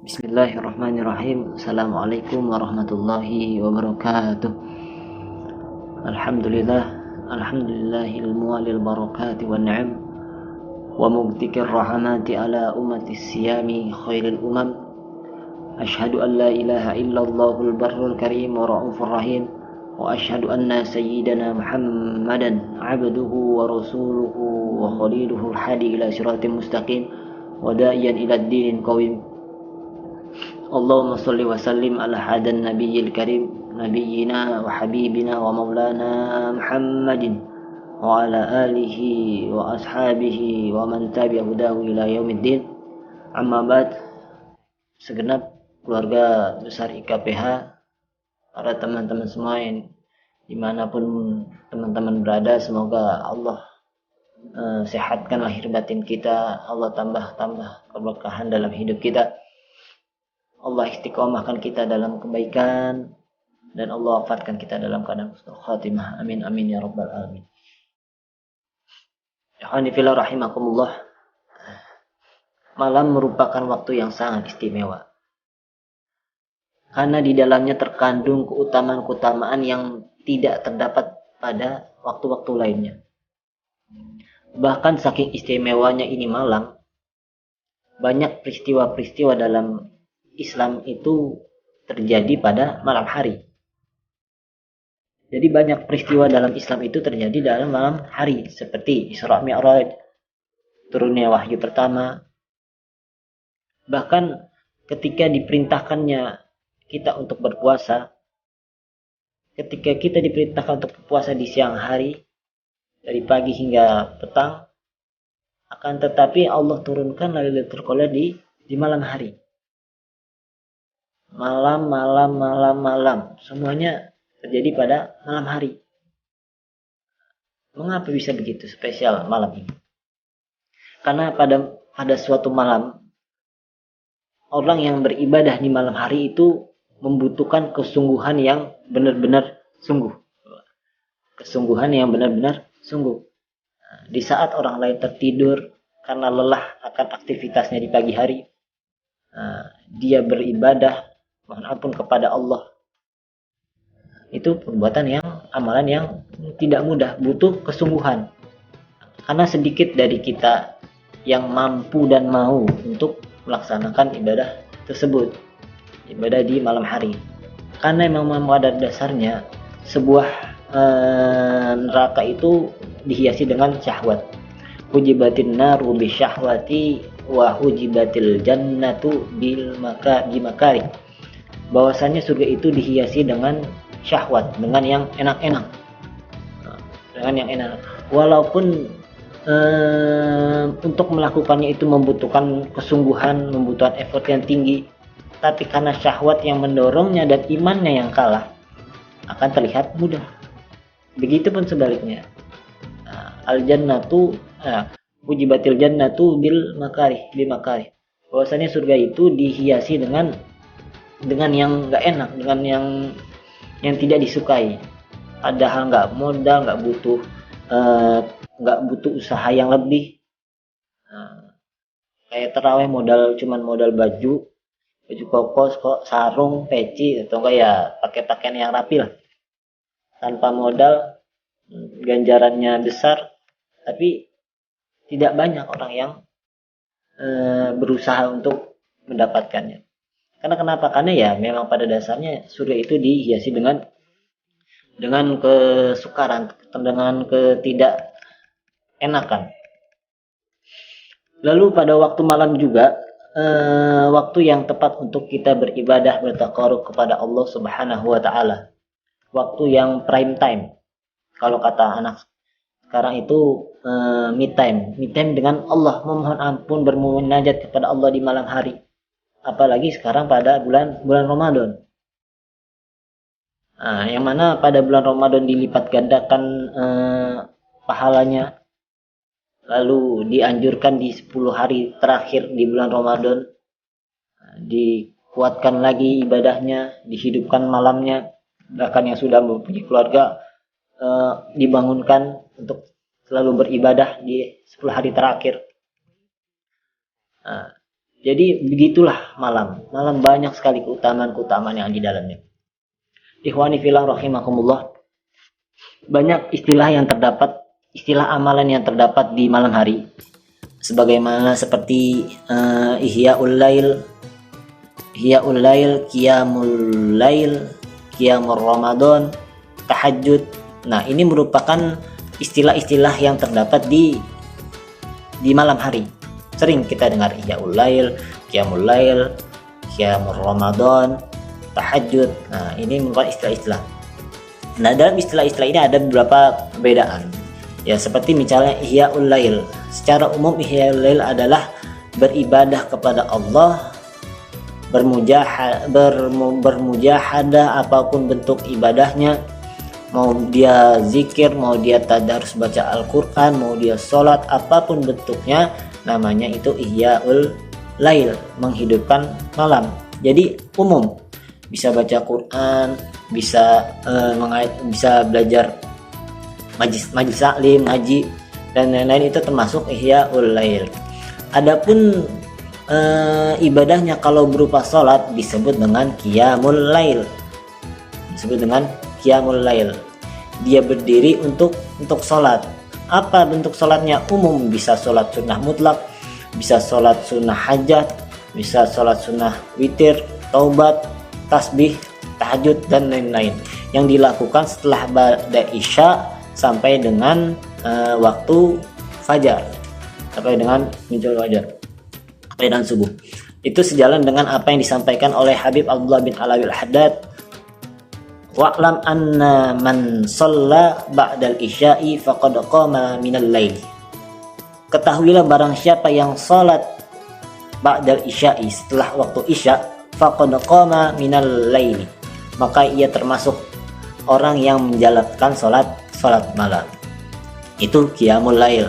Bismillahirrahmanirrahim. Assalamualaikum warahmatullahi wabarakatuh. Alhamdulillahil muwalil barakati wan ni'am wa mubtikir rahmati ala ummati siyami khairil umam. Ashhadu an la ilaha illallahul barrul karim wa ra'ufur rahim wa ashhadu anna sayyidana Muhammadan abduhu wa rasuluhu wa khaliluhul hadi ila siratim mustaqim wa da'iyan ila ad-dinin qawim. Allahumma salli wa sallim ala hadan nabiyil karim nabiyyina wa habibina wa maulana Muhammadin wa ala alihi wa ashabihi wa man tabi'a hudahu ila yaumiddin. Amma ba'd. Segenap keluarga besar IKPH, para teman-teman semua yang dimanapun teman-teman berada, semoga Allah sehatkan lahir batin kita, Allah tambah keberkahan dalam hidup kita, Allah istiqomahkan kita dalam kebaikan, dan Allah wafatkan kita dalam keadaan husnul khatimah. Amin amin ya rabbal alamin. Ikhwani fillah rahimakumullah. Malam merupakan waktu yang sangat istimewa, karena di dalamnya terkandung keutamaan-keutamaan yang tidak terdapat pada waktu-waktu lainnya. Bahkan saking istimewanya ini malam, banyak peristiwa-peristiwa dalam Islam itu terjadi pada malam hari. Jadi banyak peristiwa dalam Islam itu terjadi dalam malam hari, seperti Isra Mi'raj, turunnya wahyu pertama. Bahkan ketika diperintahkannya kita untuk berpuasa, ketika kita diperintahkan untuk berpuasa di siang hari, dari pagi hingga petang, akan tetapi Allah turunkan Lailatul Qadar di malam hari. Malam, semuanya terjadi pada malam hari. Mengapa bisa begitu spesial malam ini? Karena pada suatu malam, orang yang beribadah di malam hari itu membutuhkan kesungguhan yang benar-benar sungguh. Kesungguhan yang benar-benar sungguh. Di saat orang lain tertidur karena lelah akan aktivitasnya di pagi hari, dia beribadah, mohon ampun kepada Allah. Itu amalan yang tidak mudah, butuh kesungguhan. Karena sedikit dari kita yang mampu dan mau untuk melaksanakan ibadah tersebut, ibadah di malam hari. Karena memang pada dasarnya sebuah neraka itu dihiasi dengan syahwat. Hujibatin naru bisyahwati wa hujibatil jannatu bil makari. Bahwasanya surga itu dihiasi dengan syahwat, dengan yang enak-enak, walaupun untuk melakukannya itu membutuhkan kesungguhan, membutuhkan effort yang tinggi, tapi karena syahwat yang mendorongnya dan imannya yang kalah, akan terlihat mudah. Begitupun sebaliknya, ujibatil jannatu bil makari. Bahwasanya surga itu dihiasi dengan yang nggak enak, dengan yang tidak disukai. Padahal nggak modal, nggak butuh usaha yang lebih. Kayak tarawih cuman modal baju koko, sarung, peci, atau enggak ya pakai pakaian yang rapi lah. Tanpa modal, ganjarannya besar, tapi tidak banyak orang yang berusaha untuk mendapatkannya. Karena kenapa? Karena ya memang pada dasarnya surga itu dihiasi dengan kesukaran, dengan ketidakenakan. Lalu pada waktu malam juga, waktu yang tepat untuk kita beribadah, bertaqarrub kepada Allah Subhanahu wa taala. Waktu yang prime time. Kalau kata anak sekarang itu me time dengan Allah, memohon ampun, bermunajat kepada Allah di malam hari. Apalagi sekarang pada bulan Ramadan. Yang mana pada bulan Ramadan dilipat gandakan pahalanya. Lalu dianjurkan di 10 hari terakhir di bulan Ramadan dikuatkan lagi ibadahnya, dihidupkan malamnya. Bahkan yang sudah mempunyai keluarga dibangunkan untuk selalu beribadah di 10 hari terakhir. Nah, jadi begitulah malam. Malam banyak sekali keutamaan-keutamaan yang di dalamnya. Ikhwani fillah rahimakumullah. Banyak istilah yang terdapat, istilah amalan yang terdapat di malam hari. Sebagaimana seperti Ihya'ul Lail, Qiyamul Lail, Qiyamul Ramadan, Tahajud. Nah, ini merupakan istilah-istilah yang terdapat di malam hari. Sering kita dengar Ihya'ul Lail, Qiyamul Lail, Qiyamul Ramadan, Tahajud. Nah, ini merupakan istilah-istilah. Nah, dalam istilah-istilah ini ada beberapa perbedaan. Ya, seperti misalnya Ihya'ul Lail. Secara umum Ihya'ul Lail adalah beribadah kepada Allah, bermujahadah apapun bentuk ibadahnya, mau dia zikir, mau dia tadarus baca Al-Quran, mau dia sholat, apapun bentuknya, namanya itu Ihya'ul Lail, menghidupkan malam. Jadi umum, bisa baca Quran, bisa belajar majlis taklim, ngaji dan lain-lain, itu termasuk Ihya'ul Lail. Adapun ibadahnya kalau berupa sholat disebut dengan Qiyamul Lail. Dia berdiri untuk sholat. Apa bentuk sholatnya? Umum, bisa sholat sunnah mutlak, bisa sholat sunnah hajat, bisa sholat sunnah witir, taubat, tasbih, tahajud dan lain-lain, yang dilakukan setelah ba'da isya sampai dengan waktu fajar, sampai dengan muncul fajar, sampai dengan subuh. Itu sejalan dengan apa yang disampaikan oleh Habib Abdullah bin Alawi Al-Haddad, wa'lam anna man shalla ba'dal isya'i faqad qama minal lail. Ketahuilah barang siapa yang salat ba'dal isya'i, setelah waktu isya, faqad qama minal lail, maka ia termasuk orang yang menjalankan salat malam. Itu Qiyamul Lail.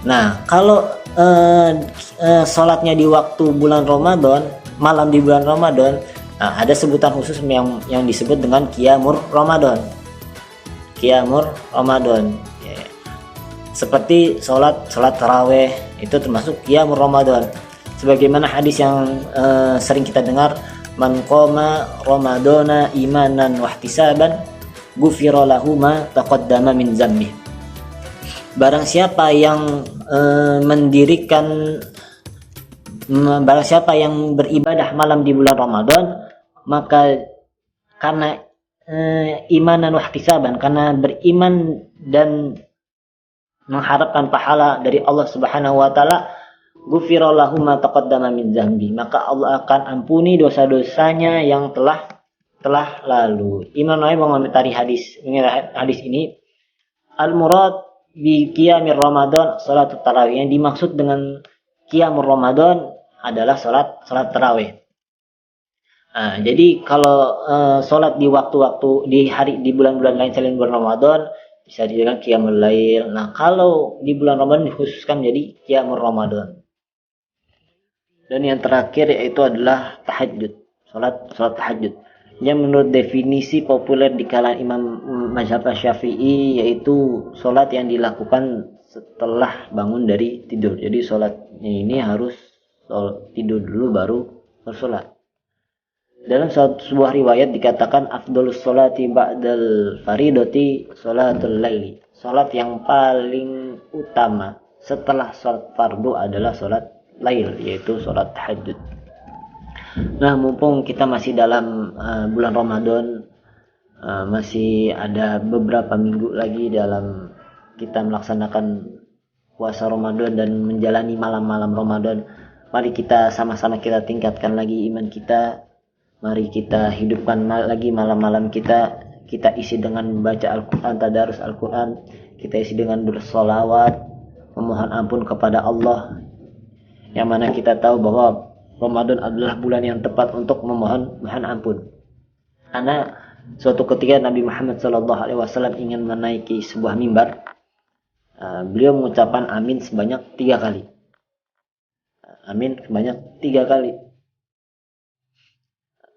Nah, kalau salatnya di waktu bulan Ramadan, malam di bulan Ramadan, nah, ada sebutan khusus yang disebut dengan Qiyamul Ramadan. Ya. Seperti salat tarawih, itu termasuk Qiyamul Ramadan. Sebagaimana hadis yang sering kita dengar, man qama ramadana imanan wahtisaban ghufira lahu ma taqaddama min dzambi. Barang siapa yang barang siapa yang beribadah malam di bulan Ramadan, maka karena imanan wahtisaban, karena beriman dan mengharapkan pahala dari Allah Subhanahu wa taala, ghufira lahu ma taqaddama min dzambi, maka Allah akan ampuni dosa-dosanya yang telah lalu. Imam Nawawi mengomentari hadis ini, al-murad bi qiyamir Ramadan salatut tarawih, yang dimaksud dengan qiyamul Ramadan adalah salat tarawih. Nah, jadi kalau salat di waktu-waktu di bulan-bulan lain selain bulan Ramadan bisa dijadikan qiyamul lail. Nah, kalau di bulan Ramadan dikhususkan menjadi qiyamul Ramadan. Dan yang terakhir yaitu adalah tahajud, salat tahajud, yang menurut definisi populer di kalangan imam mazhab Syafi'i yaitu salat yang dilakukan setelah bangun dari tidur. Jadi salatnya ini harus tidur dulu baru bersalat. Dalam sebuah riwayat dikatakan afdhalus sholati ba'dal faridati sholatul laili. Salat yang paling utama setelah salat fardu adalah salat lail, yaitu salat tahajud. Nah, mumpung kita masih dalam bulan Ramadan, masih ada beberapa minggu lagi dalam kita melaksanakan puasa Ramadan dan menjalani malam-malam Ramadan. Mari kita sama-sama kita tingkatkan lagi iman kita. Mari kita hidupkan lagi malam-malam kita. Kita isi dengan membaca Al-Quran, tadarus Al-Quran. Kita isi dengan bersolawat, memohon ampun kepada Allah. Yang mana kita tahu bahwa Ramadan adalah bulan yang tepat untuk memohon ampun. Karena suatu ketika Nabi Muhammad SAW ingin menaiki sebuah mimbar, beliau mengucapkan amin sebanyak 3 kali. Amin sebanyak 3 kali.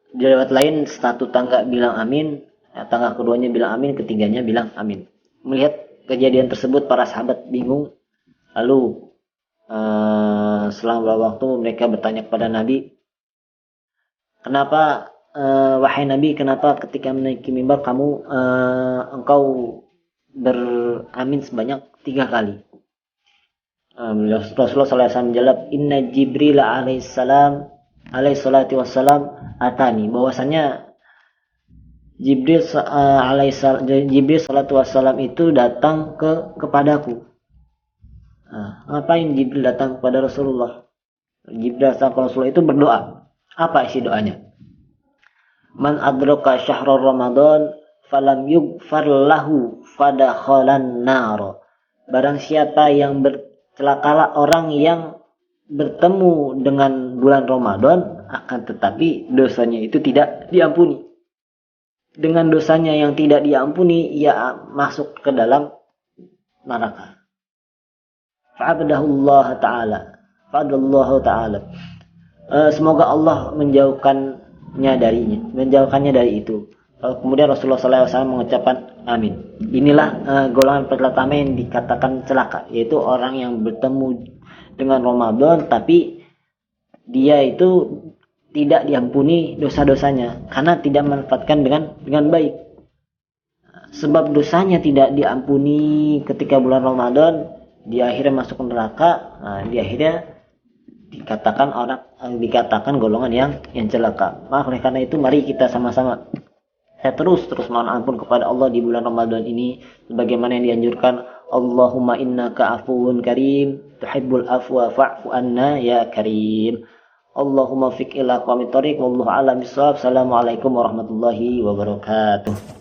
Di riwayat lain satu tangga bilang amin, tangga keduanya bilang amin, ketiganya bilang amin. Melihat kejadian tersebut para sahabat bingung. Lalu selang beberapa waktu mereka bertanya kepada Nabi, kenapa wahai Nabi, kenapa ketika menaiki mimbar kamu engkau beramin sebanyak 3 kali? Rasulullah SAW menjawab, Inna Jibril alaihissalam alaihi salatu wassalam atani, bahwasanya Jibril salatu wassalam itu datang kepadaku. Ngapain Jibril datang kepada Rasulullah? Jibril datang ke Rasulullah itu berdoa. Apa isi doanya? Man adraka syahrul Ramadan falam yughfar lahu fadakhalan nar. Barang siapa yang celakalah orang yang bertemu dengan bulan Ramadan, akan tetapi dosanya itu tidak diampuni. Dengan dosanya yang tidak diampuni, ia masuk ke dalam neraka. Fa'abdahullah ta'ala. Semoga Allah menjauhkannya dari itu. Kemudian Rasulullah SAW mengucapkan amin. Inilah golongan pertama yang dikatakan celaka, yaitu orang yang bertemu dengan Ramadan tapi dia itu tidak diampuni dosa-dosanya karena tidak memanfaatkan dengan baik. Sebab dosanya tidak diampuni ketika bulan Ramadan, dia akhirnya masuk neraka. Dia akhirnya dikatakan golongan yang celaka. Oleh karena itu mari kita sama-sama terus mohon ampun kepada Allah di bulan Ramadan ini sebagaimana yang dianjurkan. Allahumma innaka afuwun karim tuhibbul afwa fa'fu anna ya karim. Allahumma fiq ila aqwamit thoriq wallahu a'lam bissawab. Assalamualaikum warahmatullahi wabarakatuh.